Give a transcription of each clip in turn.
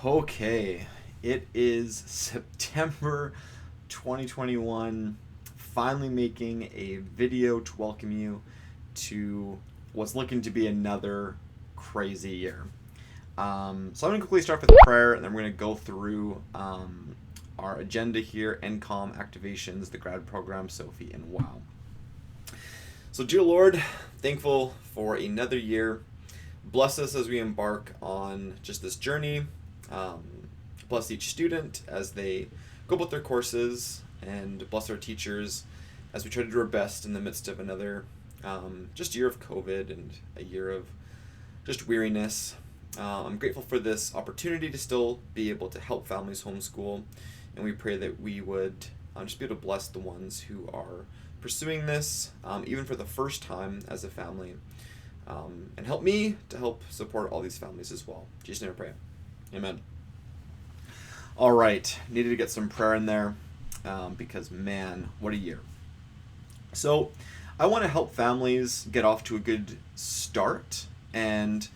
Okay, it is September 2021. Finally making a video to welcome you to what's looking to be another crazy year. So I'm going to quickly start with prayer, and then we're going to go through our agenda here: NCOM activations, the grad program, Sophie, and WOW. So, dear Lord, thankful for another year. Bless us as we embark on just this journey. Bless each student as they go about their courses, and bless our teachers as we try to do our best in the midst of another just year of COVID and a year of just weariness. I'm grateful for this opportunity to still be able to help families homeschool, and we pray that we would just be able to bless the ones who are pursuing this, even for the first time as a family, and help me to help support all these families as well. In Jesus' name I pray. Amen. All right, needed to get some prayer in there because, man, what a year. So I want to help families get off to a good start, and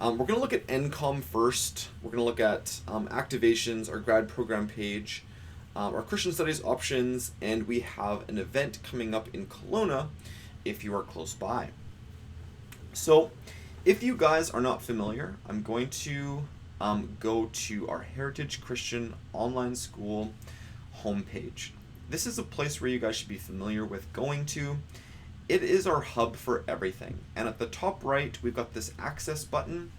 we're going to look at NCOM first. We're going to look at activations, our grad program page, our Christian studies options, and we have an event coming up in Kelowna if you are close by. So if you guys are not familiar, I'm going to go to our Heritage Christian Online School homepage. This is a place where you guys should be familiar with going to. It is our hub for everything. And at the top right, we've got this access button.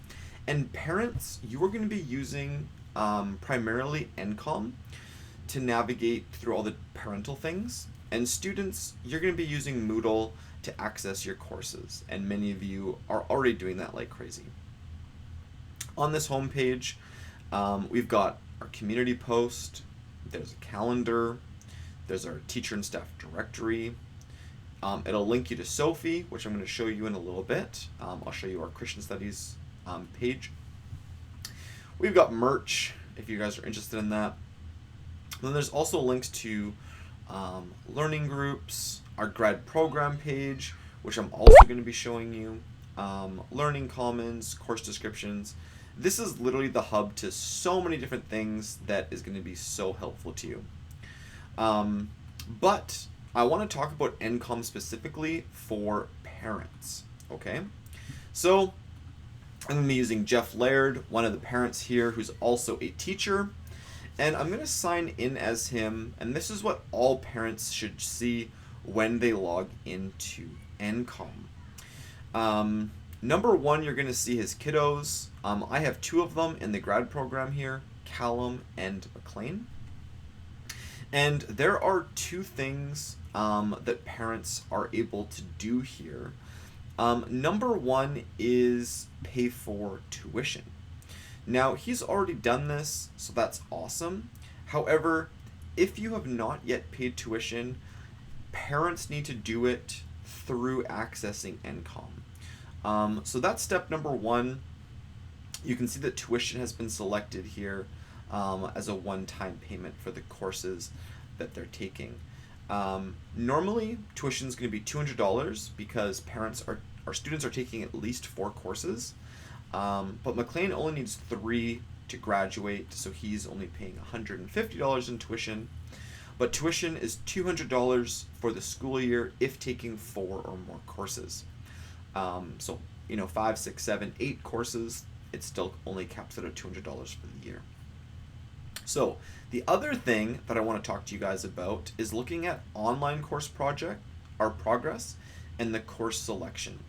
And parents, you are going to be using primarily NCOM to navigate through all the parental things. And students, you're going to be using Moodle to access your courses. And many of you are already doing that like crazy. On this homepage, we've got our community post, there's a calendar, there's our teacher and staff directory. It'll link you to Sophie, which I'm going to show you in a little bit. I'll show you our Christian studies page. We've got merch, if you guys are interested in that. And then there's also links to learning groups, our grad program page, which I'm also going to be showing you, learning commons, course descriptions. This is literally the hub to so many different things that is going to be so helpful to you. But I want to talk about NCOM specifically for parents, okay? So I'm going to be using Jeff Laird, one of the parents here, who's also a teacher, and I'm going to sign in as him, and this is what all parents should see when they log into NCOM. Number one, you're going to see his kiddos. I have two of them in the grad program here, Callum and McLean. And there are two things that parents are able to do here. Number one is pay for tuition. Now, he's already done this, so that's awesome. However, if you have not yet paid tuition, parents need to do it through accessing NCOM. So that's step number one. You can see that tuition has been selected here as a one-time payment for the courses that they're taking. Normally, tuition is going to be $200 because our students are taking at least 4 courses. But McLean only needs 3 to graduate, so he's only paying $150 in tuition. But tuition is $200 for the school year if taking 4 or more courses. So, 5, 6, 7, 8 courses, it still only caps out at $200 for the year. So the other thing that I want to talk to you guys about is looking at online course progress and the course selection.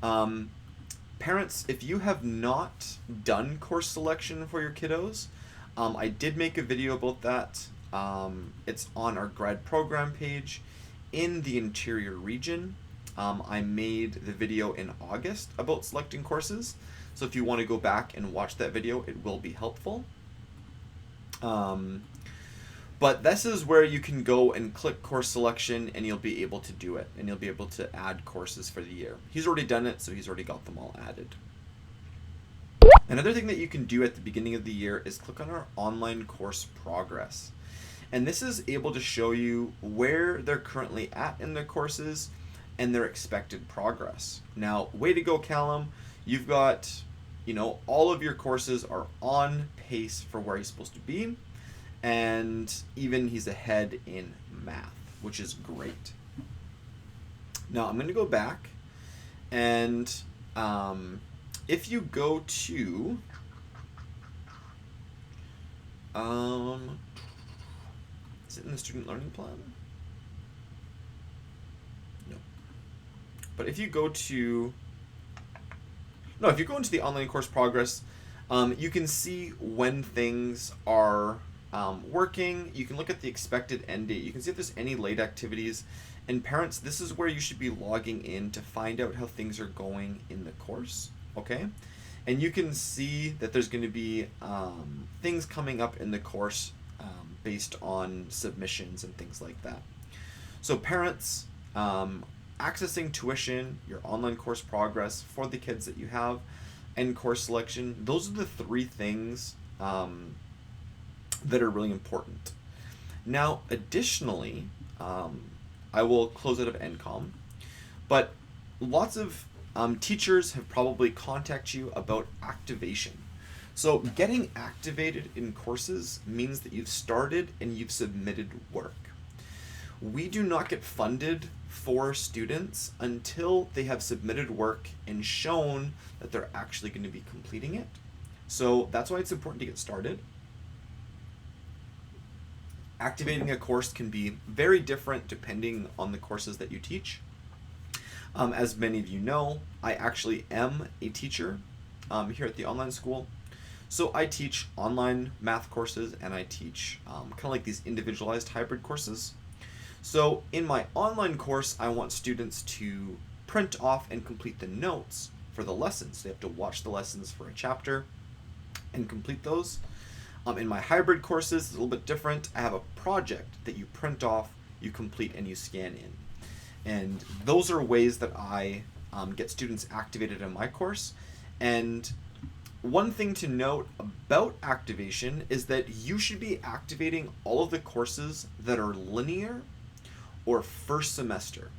Parents, if you have not done course selection for your kiddos, I did make a video about that. It's on our grad program page in the interior region. I made the video in August about selecting courses. So if you want to go back and watch that video, it will be helpful. But this is where you can go and click course selection, and you'll be able to do it, and you'll be able to add courses for the year. He's already done it, so he's already got them all added. Another thing that you can do at the beginning of the year is click on our online course progress. And this is able to show you where they're currently at in their courses and their expected progress. Now, way to go, Callum. You've got all of your courses are on pace for where he's supposed to be, and even he's ahead in math, which is great. Now I'm going to go back, and if you go to is it in the student learning plan? No. But if you go to into the online course progress, you can see when things are working. You can look at the expected end date. You can see if there's any late activities. And parents, this is where you should be logging in to find out how things are going in the course, okay? And you can see that there's going to be things coming up in the course based on submissions and things like that. So parents, accessing tuition, your online course progress for the kids that you have, and course selection, those are the three things that are really important. Now, additionally, I will close out of NCOM, but lots of teachers have probably contacted you about activation. So getting activated in courses means that you've started and you've submitted work. We do not get funded for students until they have submitted work and shown that they're actually going to be completing it. So that's why it's important to get started. Activating a course can be very different depending on the courses that you teach. As many of you know, I actually am a teacher here at the online school. So I teach online math courses, and I teach kind of like these individualized hybrid courses. So in my online course, I want students to print off and complete the notes for the lessons. They have to watch the lessons for a chapter and complete those. In my hybrid courses, it's a little bit different. I have a project that you print off, you complete, and you scan in. And those are ways that I get students activated in my course. And one thing to note about activation is that you should be activating all of the courses that are linear or first semester.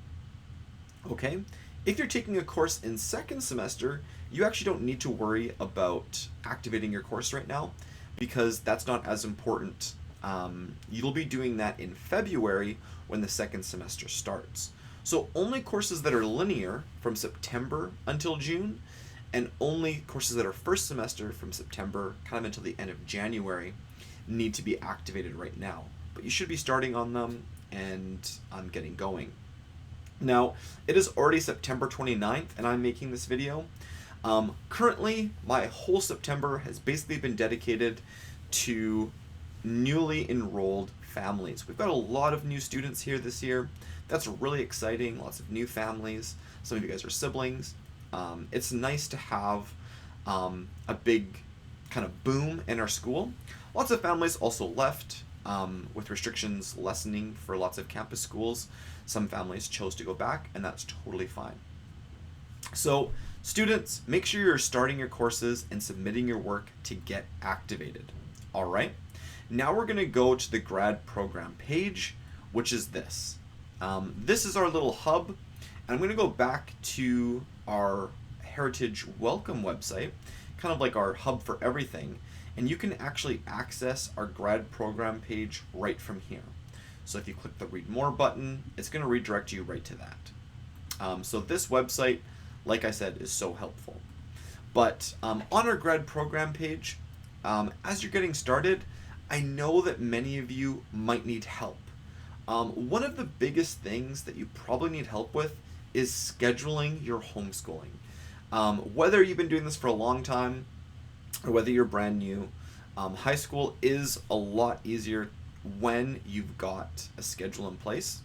Okay? If you're taking a course in second semester, you actually don't need to worry about activating your course right now, because that's not as important. You'll be doing that in February when the second semester starts. So only courses that are linear from September until June, and only courses that are first semester from September kind of until the end of January need to be activated right now. But you should be starting on them and getting going. Now, it is already September 29th, and I'm making this video. Currently, my whole September has basically been dedicated to newly enrolled families. We've got a lot of new students here this year. That's really exciting. Lots of new families. Some of you guys are siblings. It's nice to have a big kind of boom in our school. Lots of families also left with restrictions lessening for lots of campus schools. Some families chose to go back, and that's totally fine. So students, make sure you're starting your courses and submitting your work to get activated. All right. Now we're going to go to the grad program page, which is this. This is our little hub, and I'm going to go back to our Heritage Welcome website, kind of like our hub for everything, and you can actually access our grad program page right from here. So if you click the Read More button, it's going to redirect you right to that. So this website, like I said, is so helpful. But on our grad program page, as you're getting started, I know that many of you might need help. One of the biggest things that you probably need help with is scheduling your homeschooling. Whether you've been doing this for a long time or whether you're brand new, high school is a lot easier when you've got a schedule in place.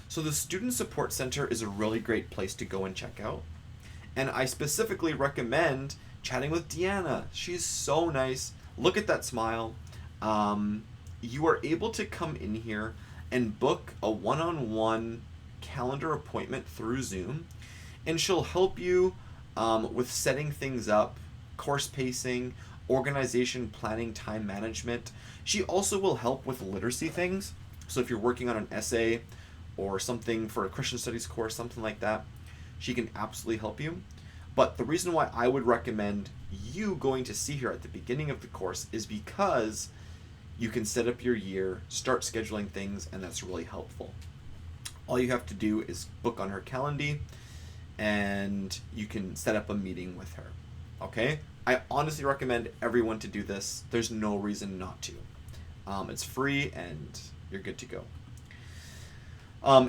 So the Student Support Center is a really great place to go and check out. And I specifically recommend chatting with Deanna. She's so nice. Look at that smile. You are able to come in here and book a one-on-one calendar appointment through Zoom, and she'll help you with setting things up, course pacing, organization, planning, time management. She also will help with literacy things. So if you're working on an essay or something for a Christian studies course, something like that, she can absolutely help you. But the reason why I would recommend you going to see her at the beginning of the course is because you can set up your year, start scheduling things, and that's really helpful. All you have to do is book on her calendar, and you can set up a meeting with her. Okay? I honestly recommend everyone to do this. There's no reason not to. It's free, and you're good to go.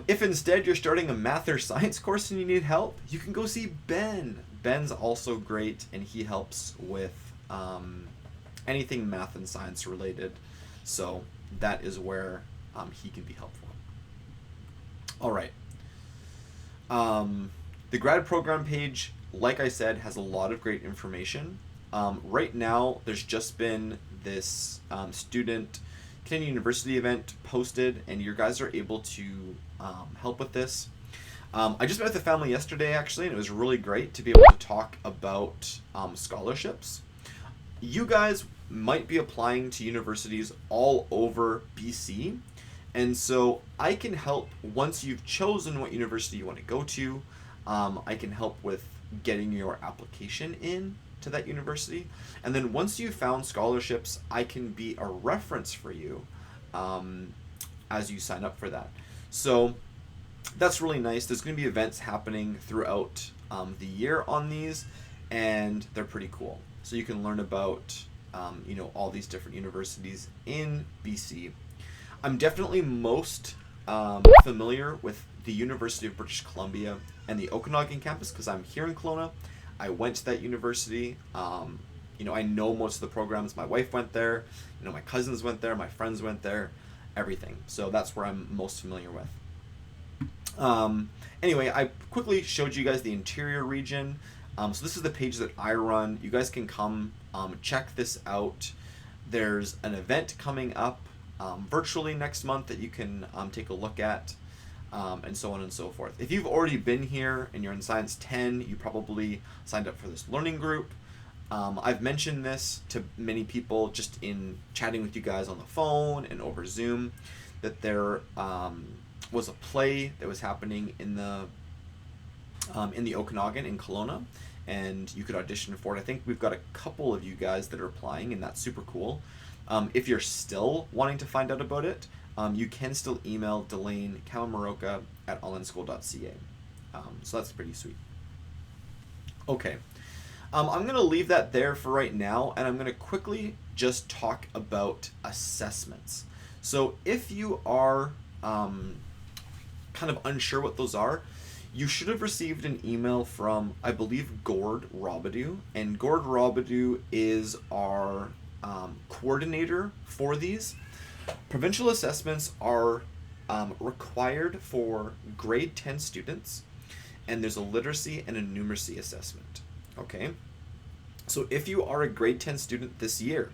If instead you're starting a math or science course and you need help, you can go see Ben. Ben's also great, and he helps with anything math and science related. So that is where he can be helpful. All right. The grad program page, like I said, has a lot of great information. Right now, there's just been this student Canadian University event posted, and you guys are able to help with this. I just met with the family yesterday, actually, and it was really great to be able to talk about scholarships. You guys might be applying to universities all over BC, and so I can help once you've chosen what university you want to go to. I can help with getting your application in to that university, and then once you've found scholarships, I can be a reference for you as you sign up for that. So that's really nice. There's going to be events happening throughout the year on these, and they're pretty cool. So you can learn about all these different universities in BC. I'm definitely most familiar with the University of British Columbia and the Okanagan campus because I'm here in Kelowna. I went to that university. I know most of the programs. My wife went there. My cousins went there. My friends went there. Everything. So that's where I'm most familiar with. Anyway, I quickly showed you guys the interior region. So this is the page that I run. You guys can come check this out. There's an event coming up virtually next month that you can take a look at. And so on and so forth. If you've already been here and you're in Science 10, you probably signed up for this learning group. I've mentioned this to many people just in chatting with you guys on the phone and over Zoom, that there was a play that was happening in the Okanagan in Kelowna, and you could audition for it. I think we've got a couple of you guys that are applying, and that's super cool. If you're still wanting to find out about it, you can still email Delane Kawamaroka at allinschool.ca. So that's pretty sweet. Okay. I'm going to leave that there for right now, and I'm going to quickly just talk about assessments. So if you are kind of unsure what those are, you should have received an email from, I believe, Grad, and Grad is our coordinator for these. Provincial assessments are required for grade 10 students, and there's a literacy and a numeracy assessment. Okay, so if you are a grade 10 student this year,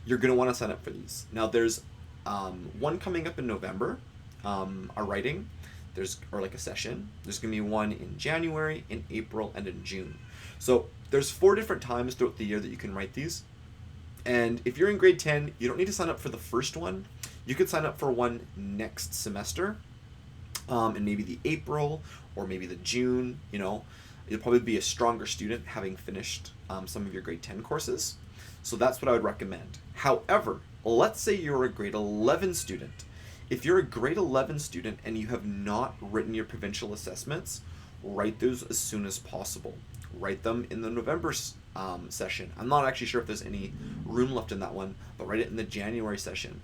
you're going to want to sign up for these. Now there's one coming up in November, a writing, or like a session. There's going to be one in January, in April, and in June. So there's 4 different times throughout the year that you can write these. And if you're in grade 10, you don't need to sign up for the first one. You could sign up for one next semester, in maybe the April or maybe the June. You'll probably be a stronger student having finished some of your grade 10 courses. So that's what I would recommend. However, let's say you're a grade 11 student. If you're a grade 11 student and you have not written your provincial assessments, write those as soon as possible. Write them in the November session. I'm not actually sure if there's any room left in that one, but write it in the January session.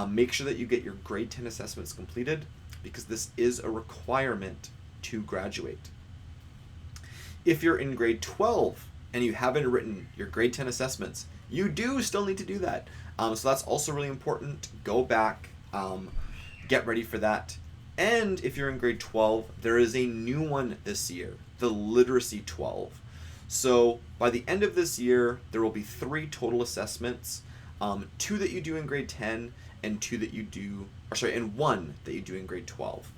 Make sure that you get your grade 10 assessments completed, because this is a requirement to graduate. If you're in grade 12 and you haven't written your grade 10 assessments, you do still need to do that. So that's also really important. Go back, get ready for that. And if you're in grade 12, there is a new one this year, the Literacy 12. So by the end of this year, there will be 3 total assessments, 2 that you do in grade 10 and 1 that you do in grade 12.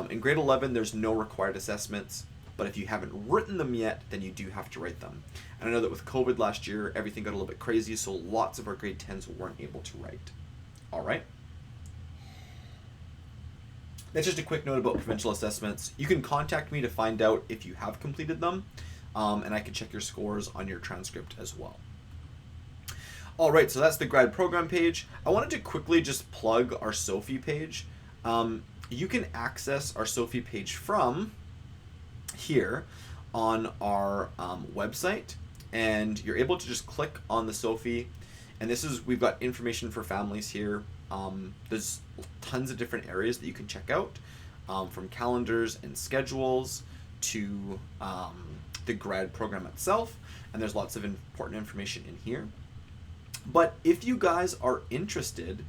In grade 11, there's no required assessments, but if you haven't written them yet, then you do have to write them. And I know that with COVID last year, everything got a little bit crazy, so lots of our grade 10s weren't able to write. All right? That's just a quick note about provincial assessments. You can contact me to find out if you have completed them. and I can check your scores on your transcript as well. All right, so that's the grad program page. I wanted to quickly just plug our Sophie page. You can access our Sophie page from here on our website, and you're able to just click on the Sophie, and we've got information for families here. There's tons of different areas that you can check out, from calendars and schedules to the grad program itself, and there's lots of important information in here. But if you guys are interested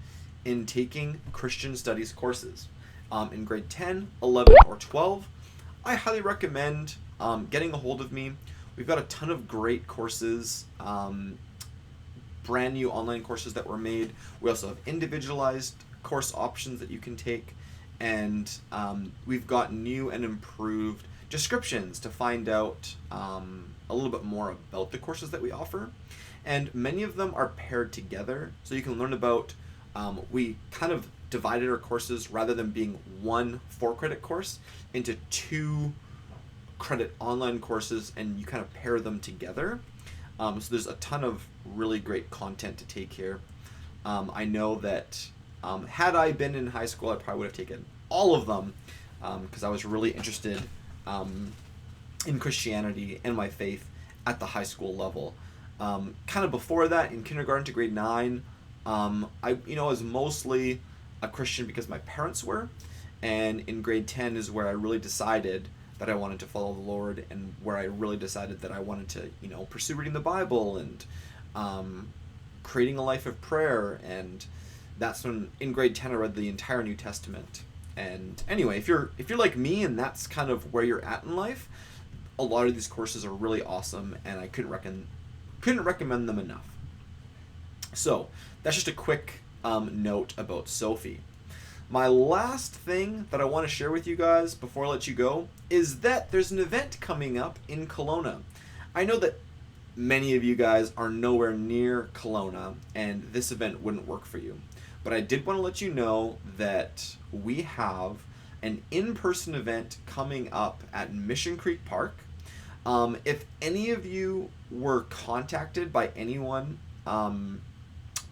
in taking Christian studies courses in grade 10, 11, or 12, I highly recommend getting a hold of me. We've got a ton of great courses, brand new online courses that were made. We also have individualized course options that you can take, and we've got new and improved descriptions to find out a little bit more about the courses that we offer. And many of them are paired together, so you can learn about, we kind of divided our courses rather than being one 4-credit course into 2-credit online courses, and you kind of pair them together. So there's a ton of really great content to take here. I know that had I been in high school, I probably would have taken all of them because I was really interested in Christianity and my faith at the high school level. Kind of before that, in kindergarten to grade 9, I was mostly a Christian because my parents were, and in grade 10 is where I really decided that I wanted to follow the Lord, and where I really decided that I wanted to, pursue reading the Bible and creating a life of prayer. And that's when in grade 10 I read the entire New Testament. And anyway, if you're like me and that's kind of where you're at in life, a lot of these courses are really awesome, and I couldn't recommend them enough. So that's just a quick note about Sophie. My last thing that I want to share with you guys before I let you go is that there's an event coming up in Kelowna. I know that many of you guys are nowhere near Kelowna, and this event wouldn't work for you. But I did want to let you know that we have an in-person event coming up at Mission Creek Park. If any of you were contacted by anyone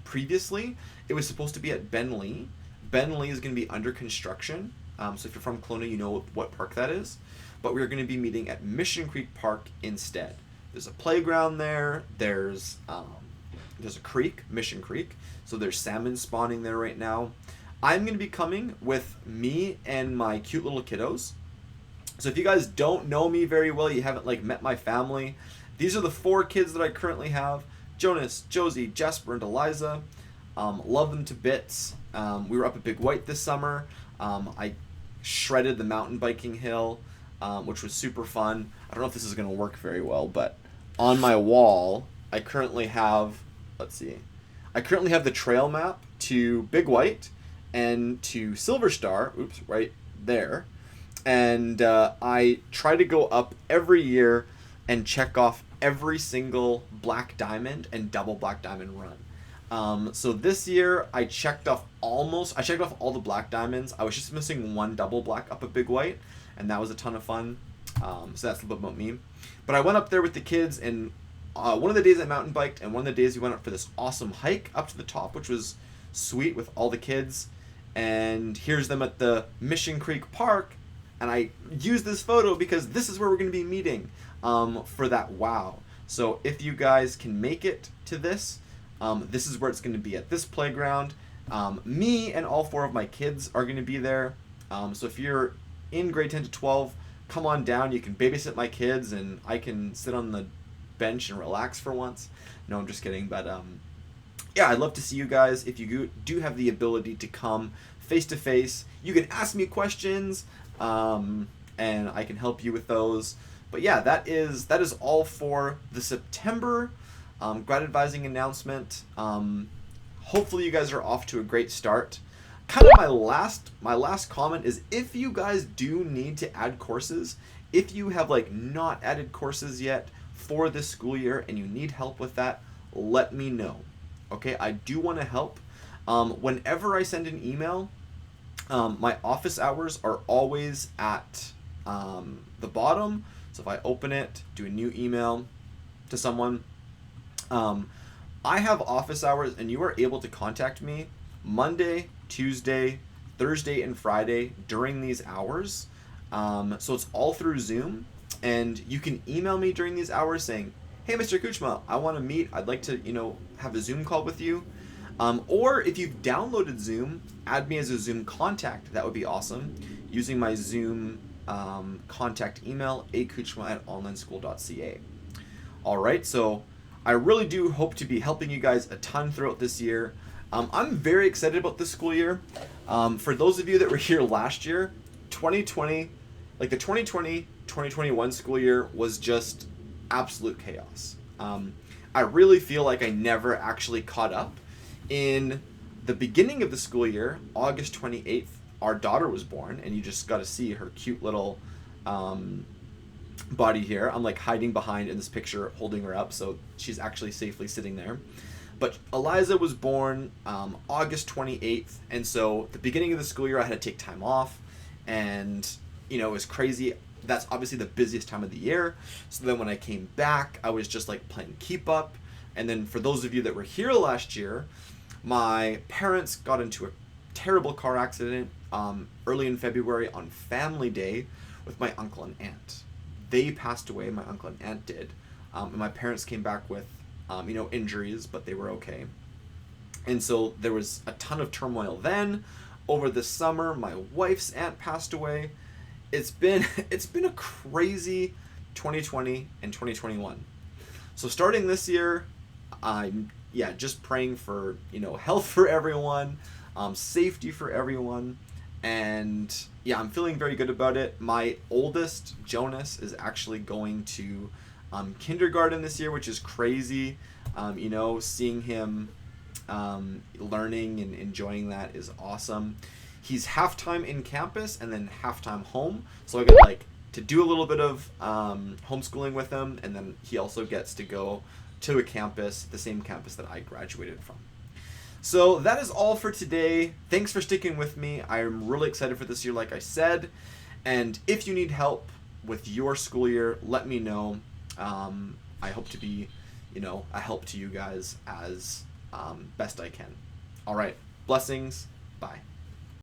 previously, it was supposed to be at Ben Lee. Ben Lee is going to be under construction, so if you're from Kelowna, you know what park that is. But we're going to be meeting at Mission Creek Park instead. There's a playground there. There's a creek, Mission Creek, so there's salmon spawning there right now. I'm going to be coming with me and my cute little kiddos. So if you guys don't know me very well, you haven't met my family, these are the 4 kids that I currently have: Jonas, Josie, Jasper, and Eliza. Love them to bits. We were up at Big White this summer. I shredded the mountain biking hill, which was super fun. I don't know if this is going to work very well, but on my wall, I currently have the trail map to Big White and to Silver Star, right there. And I try to go up every year and check off every single black diamond and double black diamond run. So this year I checked off all the black diamonds. I was just missing 1 double black up at Big White, and that was a ton of fun. So that's a little bit about me. But I went up there with the kids, and one of the days I mountain biked, and one of the days we went up for this awesome hike up to the top, which was sweet with all the kids. And here's them at the Mission Creek Park, and I use this photo because this is where we're going to be meeting for that wow. So if you guys can make it to this, this is where it's going to be, at this playground. Me and all 4 of my kids are going to be there. So if you're in grade 10 to 12, come on down. You can babysit my kids, and I can sit on the bench and relax for once. No, I'm just kidding. But yeah, I'd love to see you guys. If you do have the ability to come face to face, you can ask me questions, and I can help you with those. But yeah, that is all for the September grad advising announcement. Hopefully you guys are off to a great start. Kind of my last comment is, if you guys do need to add courses, if you have not added courses yet for this school year and you need help with that, let me know. Okay, I do want to help. Whenever I send an email, my office hours are always at the bottom. So if I open it, do a new email to someone, I have office hours, and you are able to contact me Monday, Tuesday, Thursday, and Friday during these hours. So it's all through Zoom, and you can email me during these hours saying, "Hey, Mr. Kuchma, I want to meet. I'd like to, have a Zoom call with you." Or if you've downloaded Zoom, add me as a Zoom contact. That would be awesome. Using my Zoom contact email, akuchma@onlineschool.ca. All right, so I really do hope to be helping you guys a ton throughout this year. I'm very excited about this school year. For those of you that were here last year, 2020, like the 2020-2021 school year was just absolute chaos. I really feel like I never actually caught up. In the beginning of the school year, August 28th, our daughter was born, and you just got to see her cute little body here. I'm like hiding behind in this picture, holding her up, so she's actually safely sitting there. But Eliza was born August 28th, and so the beginning of the school year, I had to take time off, and it was crazy. That's obviously the busiest time of the year. So then when I came back, I was just like playing keep up. And then for those of you that were here last year, my parents got into a terrible car accident early in February on Family Day with my uncle and aunt. They passed away, my uncle and aunt did. And my parents came back with, injuries, but they were okay. And so there was a ton of turmoil then. Over the summer, my wife's aunt passed away. It's been a crazy 2020 and 2021. So starting this year, I'm just praying for health for everyone, safety for everyone, and I'm feeling very good about it. My oldest, Jonas, is actually going to kindergarten this year, which is crazy. Seeing him learning and enjoying that is awesome. He's half-time in campus and then half-time home, so I get to do a little bit of homeschooling with him, and then he also gets to go to a campus, the same campus that I graduated from. So that is all for today. Thanks for sticking with me. I'm really excited for this year, like I said, and if you need help with your school year, let me know. I hope to be a help to you guys as best I can. All right, blessings. Bye.